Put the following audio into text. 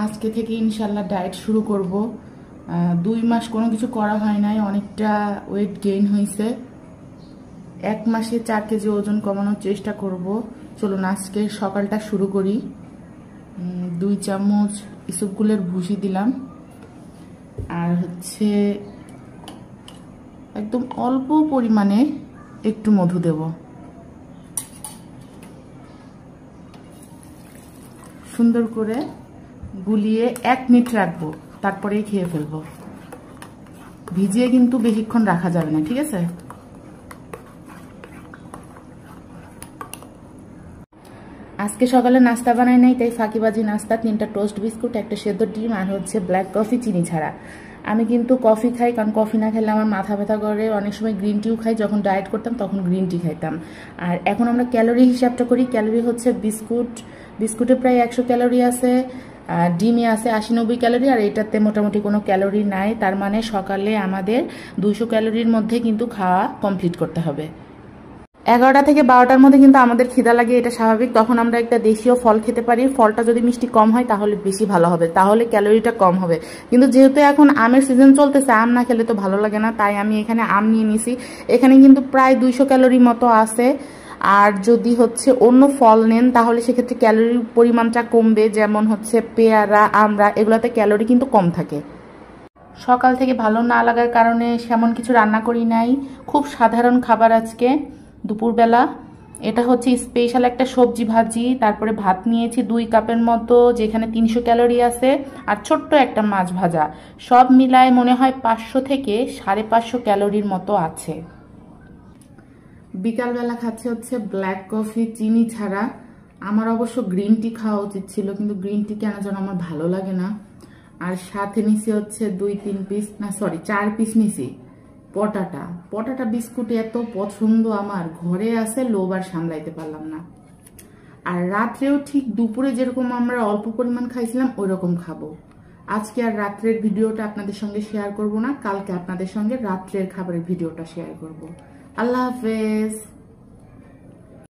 আজকে থেকে ইনশাল্লাহ ডায়েট শুরু করব। 2 মাস কোনো কিছু করা হয় নাই, অনেকটা ওয়েট গেইন হয়েছে। 1 মাসে 4 কেজি ওজন কমানোর চেষ্টা করব। চলুন আজকে সকালটা শুরু করি। 2 চামচ ইসবগুলের ভুসি দিলাম, আর হচ্ছে একদম অল্প পরিমাণে একটু মধু দেব। সুন্দর করে গুলিয়ে 1 মিনিট রাখবো, তারপরেই খেয়ে ফেলবো। ভিজিয়ে কিন্তু বেশিক্ষণ রাখা যাবে না, ঠিক আছে? আজকে সকালে নাস্তা বানাই নাই, তাই ফাঁকিবাজি নাস্তা। 3টা টোস্ট বিস্কুট, একটা সেদ্ধ ডিম, আর হচ্ছে ব্ল্যাক কফি চিনি ছাড়া। আমি কিন্তু কফি খাই, কারণ কফি না খেলে আমার মাথা ব্যথা করে। অনেক সময় গ্রিন টিও খাই, যখন ডায়েট করতাম তখন গ্রিন টি খাইতাম। আর এখন আমরা ক্যালোরি হিসাবটা করি। ক্যালোরি হচ্ছে বিস্কুটে প্রায় 100 ক্যালোরি আছে, ডিমে আছে 80-90 ক্যালোরি, আর এটাতে মোটামুটি কোনো ক্যালোরি নাই। তার মানে সকালে আমাদের 200 ক্যালোরির মধ্যে কিন্তু খাওয়া কমপ্লিট করতে হবে। 11টা থেকে 12টার মধ্যে কিন্তু আমাদের খিদা লাগে, এটা স্বাভাবিক। তখন আমরা একটা দেশীয় ফল খেতে পারি। ফলটা যদি মিষ্টি কম হয় তাহলে বেশি ভালো হবে, তাহলে ক্যালোরিটা কম হবে। কিন্তু যেহেতু এখন আমের সিজন চলতেছে, আম না খেলে তো ভালো লাগে না, তাই আমি এখানে আম নিয়ে নিছি। এখানে কিন্তু প্রায় 200 ক্যালোরি মতো আছে। আর যদি হচ্ছে অন্য ফল নেন তাহলে সেক্ষেত্রে ক্যালোরির পরিমাণটা কমবে, যেমন হচ্ছে পেয়ারা, আমড়া, এগুলোতে ক্যালোরি কিন্তু কম থাকে। সকাল থেকে ভালো না লাগার কারণে সেমন কিছু রান্না করি নাই, খুব সাধারণ খাবার আজকে দুপুরবেলা। এটা হচ্ছে স্পেশাল একটা সবজি ভাজি, তারপরে ভাত নিয়েছি 2 কাপের মতো, যেখানে 300 ক্যালোরি আছে, আর ছোট্ট একটা মাছ ভাজা। সব মিলায় মনে হয় 500 থেকে 550 ক্যালোরির মতো আছে। বিকালবেলা খাচ্ছে হচ্ছে ব্ল্যাক কফি চিনি ছাড়া। আমার অবশ্য গ্রিন টি খাওয়া উচিত ছিল, কিন্তু গ্রিন টি কেন যেন আমার ভালো লাগে না। আর সাথে নিছি হচ্ছে 2-3 পিস, না সরি 4 পিস নিছি পটাটা বিস্কুট। এত পছন্দ আমার, ঘরে আছে, লোভ আর সামলাইতে পারলাম না। আর রাত্রেও ঠিক দুপুরে যেরকম আমরা অল্প পরিমাণ খাইছিলাম ওই রকম খাবো। আজকে আর রাত্রের ভিডিওটা আপনাদের সঙ্গে শেয়ার করব না, কালকে আপনাদের সঙ্গে রাত্রের খাবারের ভিডিওটা শেয়ার করব। আল্লাহ হাফেজ।